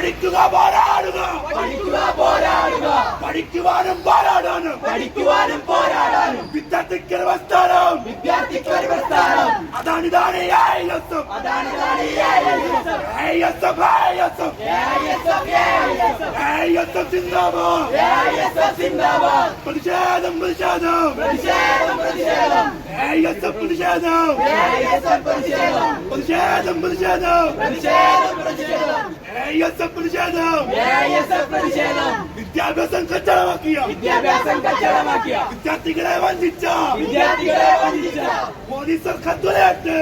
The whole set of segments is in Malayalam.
പഠിക്കുക പോരാടുക പഠിക്കുവാനും പോരാടാനും വിദ്യാർത്ഥിക്ക് പ്രസ്ഥാനം അതാണ് സിന്ദാബാദ് പ്രതിഷേധം വിദ്യാഭ്യാസം കച്ചവടമാക്കിയ വിദ്യാർത്ഥികളെ വഞ്ചിച്ച മോദി സർക്കാർ തുലയട്ടെ.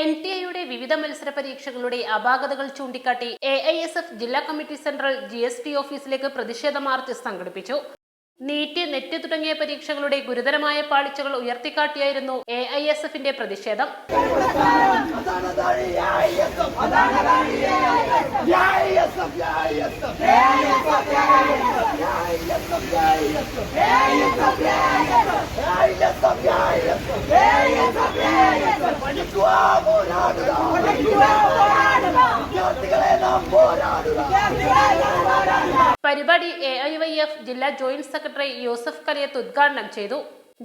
NTA-യുടെ വിവിധ മത്സര പരീക്ഷകളുടെ അപാകതകൾ ചൂണ്ടിക്കാട്ടി AISF ജില്ലാ കമ്മിറ്റി സെൻട്രൽ GST ഓഫീസിലേക്ക് പ്രതിഷേധ മാർച്ച് സംഘടിപ്പിച്ചു. നീറ്റ്, നെറ്റ് തുടങ്ങിയ പരീക്ഷകളുടെ ഗുരുതരമായ പാളിച്ചകൾ ഉയർത്തിക്കാട്ടിയായിരുന്നു AISF-ന്റെ പ്രതിഷേധം. പരിപാടി AIYF ജില്ലാ ജോയിന്റ് സെക്രട്ടറി യൂസഫ് കലിയത്ത് ഉദ്ഘാടനം ചെയ്തു.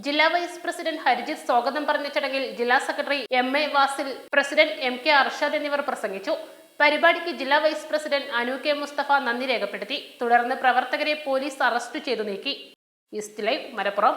ജില്ലാ വൈസ് പ്രസിഡന്റ് ഹരിജിത്ത് സ്വാഗതം പറഞ്ഞ ചടങ്ങിൽ ജില്ലാ secretary MA Vasil, president MK Arshad എന്നിവർ പ്രസംഗിച്ചു. പരിപാടിക്ക് ജില്ലാ vice president Anu K Mustafa നന്ദി രേഖപ്പെടുത്തി. തുടർന്ന് പ്രവർത്തകരെ പോലീസ് അറസ്റ്റ് ചെയ്തു നീക്കി. East Live, Malappuram.